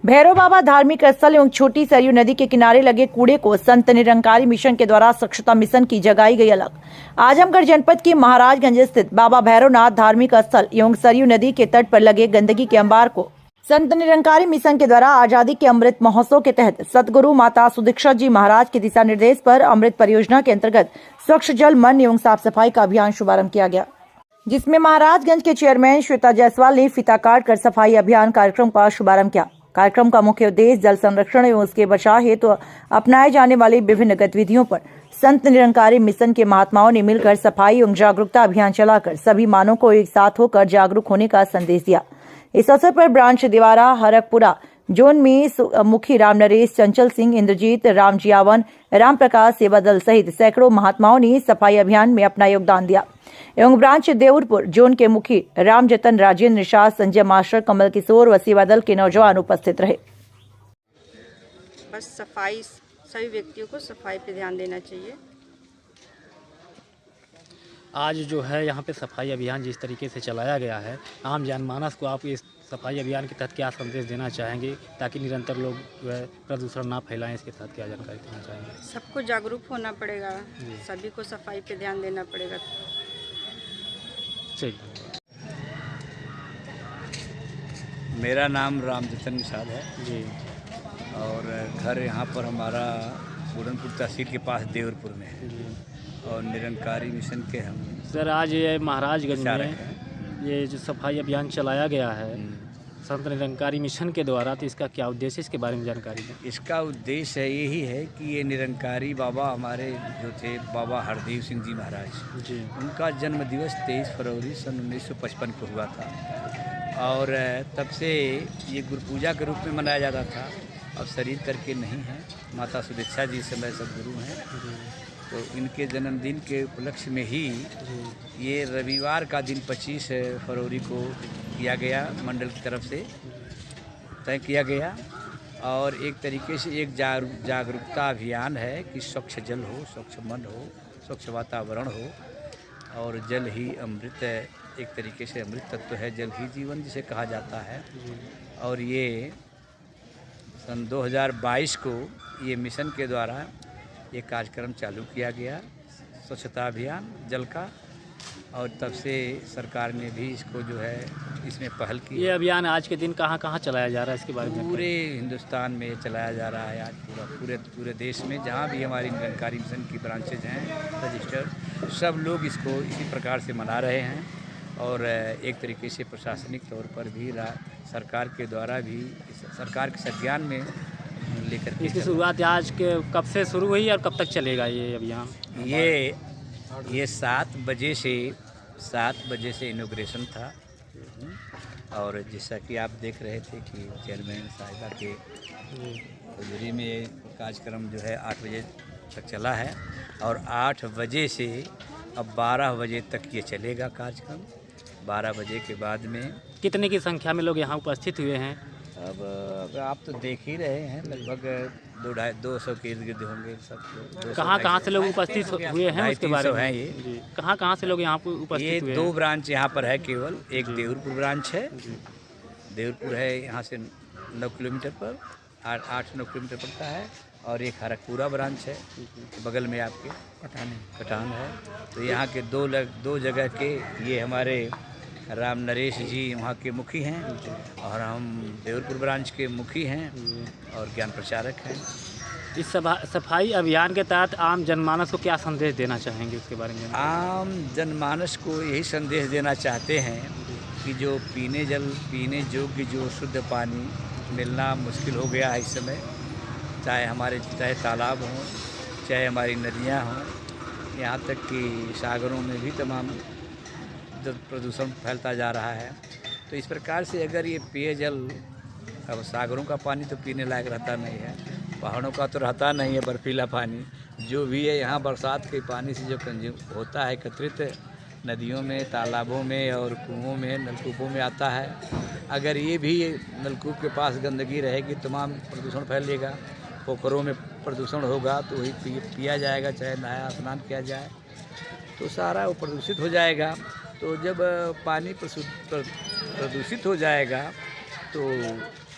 भैरव बाबा धार्मिक स्थल एवं छोटी सरयू नदी के किनारे लगे कूड़े को संत निरंकारी मिशन के द्वारा स्वच्छता मिशन की जगाई गई अलग। आजमगढ़ जनपद के महाराजगंज स्थित बाबा भैरवनाथ धार्मिक स्थल एवं सरयू नदी के तट पर लगे गंदगी के अंबार को संत निरंकारी मिशन के द्वारा आजादी के अमृत महोत्सव के तहत सतगुरु माता सुदीक्षा जी महाराज के दिशा निर्देश पर अमृत परियोजना के अंतर्गत स्वच्छ जल मन एवं साफ सफाई का अभियान शुभारंभ किया गया, जिसमें महाराजगंज के चेयरमैन श्वेता जायसवाल ने फीता काट कर सफाई अभियान कार्यक्रम का शुभारंभ किया। कार्यक्रम का मुख्य उद्देश्य जल संरक्षण एवं उसके बचाव हेतु अपनाए जाने वाली विभिन्न गतिविधियों पर संत निरंकारी मिशन के महात्माओं ने मिलकर सफाई एवं जागरूकता अभियान चलाकर सभी मानव को एक साथ होकर जागरूक होने का संदेश दिया। इस अवसर पर ब्रांच दिवारा हरकपुरा जोन में मुखी राम नरेश, चंचल सिंह, इंद्रजीत, राम जियावन, राम प्रकाश सेवा दल सहित सैकड़ों महात्माओं ने सफाई अभियान में अपना योगदान दिया एवं ब्रांच देवरपुर जोन के मुखी राम जतन, राजेंद्र निषाद, संजय मास्टर, कमल किशोर व सेवा दल के नौजवान उपस्थित रहे। बस सफाई, सभी व्यक्तियों को सफाई पे ध्यान देना चाहिए। आज जो है यहाँ पे सफाई अभियान जिस तरीके से चलाया गया है, आम जनमानस को आप इस सफाई अभियान के तहत क्या संदेश देना चाहेंगे ताकि निरंतर लोग प्रदूषण ना फैलाएं? इसके तहत क्या जानकारी देना चाहेंगे? सबको जागरूक होना पड़ेगा, सभी को सफाई पे ध्यान देना पड़ेगा। मेरा नाम राम जतन निषाद है जी, और घर यहाँ पर हमारा पूरनपुर तहसील के पास देवरपुर में है और निरंकारी मिशन के हम सर आज ये महाराजगंज में ये जो सफाई अभियान चलाया गया है संत निरंकारी मिशन के द्वारा, तो इसका क्या उद्देश्य है, इसके बारे में जानकारी दें। इसका उद्देश्य यही है कि ये निरंकारी बाबा हमारे जो थे बाबा हरदेव सिंह जी महाराज जी, उनका जन्म दिवस 23 फरवरी सन 1955 को हुआ था और तब से ये गुरु पूजा के रूप में मनाया जाता था। अब शरीर करके नहीं है, माता सुदीक्षा जी समय सदगुरु हैं, तो इनके जन्मदिन के उपलक्ष्य में ही ये रविवार का दिन 25 फरवरी को किया गया, मंडल की तरफ से तय किया गया और एक तरीके से एक जागरूकता अभियान है कि स्वच्छ जल हो, स्वच्छ मन हो, स्वच्छ वातावरण हो और जल ही अमृत, एक तरीके से अमृत तत्व है, जल ही जीवन जिसे कहा जाता है। और ये सन 2022 को ये मिशन के द्वारा ये कार्यक्रम चालू किया गया, स्वच्छता अभियान जल का, और तब से सरकार ने भी इसको जो है इसमें पहल की। ये अभियान आज के दिन कहाँ कहाँ चलाया जा रहा है, इसके बारे में? पूरे हिंदुस्तान में चलाया जा रहा है आज, पूरे देश में जहाँ भी हमारी निरंकारी मिशन की ब्रांचेज हैं रजिस्टर्ड, सब लोग इसको इसी प्रकार से मना रहे हैं और एक तरीके से प्रशासनिक तौर पर भी सरकार के द्वारा भी सरकार के संज्ञान में लेकर इसकी शुरुआत आज के कब से शुरू हुई और कब तक चलेगा ये अभियान? ये 7 बजे से इनॉग्रेशन था और जैसा कि आप देख रहे थे कि चेयरमैन साहिबा के हाजिरी में ये कार्यक्रम जो है 8 बजे तक चला है और 8 बजे से अब 12 बजे तक ये चलेगा कार्यक्रम। 12 बजे के बाद में कितने की संख्या में लोग यहाँ उपस्थित हुए हैं? अब आप तो देख ही रहे हैं, लगभग 200 के इर्द गिर्द होंगे सब लोग। कहाँ से लोग उपस्थित हुए हैं उसके बारे में? ये कहाँ से लोग यहाँ पर उपस्थित हुए हैं? 2 ब्रांच यहाँ पर है, केवल एक देवरपुर ब्रांच है। देवरपुर है यहाँ से 9 किलोमीटर पर, 8-9 किलोमीटर पड़ता है, और एक हरकपुरा ब्रांच है बगल में आपके कटान है। तो यहाँ के 2 जगह के ये हमारे राम नरेश जी वहाँ के मुखी हैं और हम देवरपुर ब्रांच के मुखी हैं और ज्ञान प्रचारक हैं। इस सफाई अभियान के तहत आम जनमानस को क्या संदेश देना चाहेंगे, उसके बारे में? आम जनमानस को यही संदेश देना चाहते हैं कि जो पीने योग्य जो शुद्ध पानी मिलना मुश्किल हो गया है इस समय, चाहे तालाब हों, चाहे हमारी नदियाँ हों, यहाँ तक कि सागरों में भी तमाम प्रदूषण फैलता जा रहा है। तो इस प्रकार से अगर ये पेयजल, अब सागरों का पानी तो पीने लायक रहता नहीं है, पहाड़ों का तो रहता नहीं है बर्फीला पानी, जो भी है यहाँ बरसात के पानी से जो कंज्यूम होता है एकत्रित नदियों में, तालाबों में और कुओं में, नलकूपों में आता है। अगर ये भी नलकूप के पास गंदगी रहेगी, तमाम प्रदूषण फैलेगा, पोखरों में प्रदूषण होगा तो वही पिया जाएगा, चाहे नहाया स्नान किया जाए तो सारा वो प्रदूषित हो जाएगा। तो जब पानी प्रदूषित हो जाएगा तो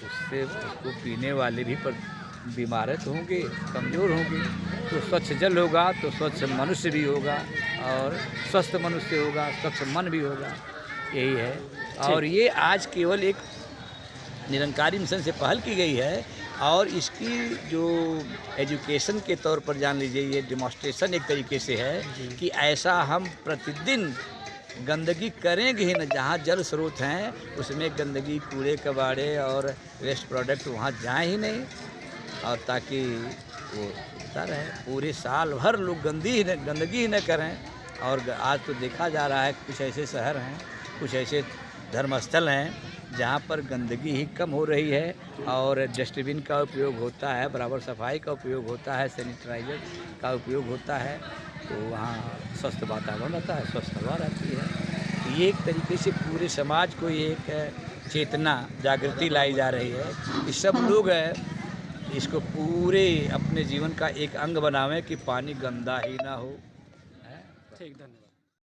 उससे उसको पीने वाले भी पर बीमार तो होंगे, कमज़ोर होंगे। तो स्वच्छ जल होगा तो स्वच्छ मनुष्य भी होगा, और स्वस्थ मनुष्य होगा, स्वच्छ मन भी होगा, यही है। और ये आज केवल एक निरंकारी मिशन से पहल की गई है, और इसकी जो एजुकेशन के तौर पर जान लीजिए, ये डिमॉन्स्ट्रेशन एक तरीके से है कि ऐसा हम प्रतिदिन गंदगी करेंगे ही न। जहाँ जल स्रोत हैं उसमें गंदगी, कूड़े कबाड़े और वेस्ट प्रोडक्ट वहाँ जाए ही नहीं, और ताकि वो होता रहे, पूरे साल भर लोग गंदगी ही न करें। और आज तो देखा जा रहा है कुछ ऐसे शहर हैं, कुछ ऐसे धर्मस्थल हैं जहाँ पर गंदगी ही कम हो रही है, और डस्टबिन का उपयोग होता है, बराबर सफाई का उपयोग होता है, सैनिटाइजर का उपयोग होता है, तो वहाँ स्वस्थ वातावरण रहता है, स्वस्थ हवा रहती है। ये एक तरीके से पूरे समाज को एक चेतना, जागृति लाई जा रही है कि सब लोग इसको पूरे अपने जीवन का एक अंग बनावें कि पानी गंदा ही ना हो। ठीक, धन्यवाद।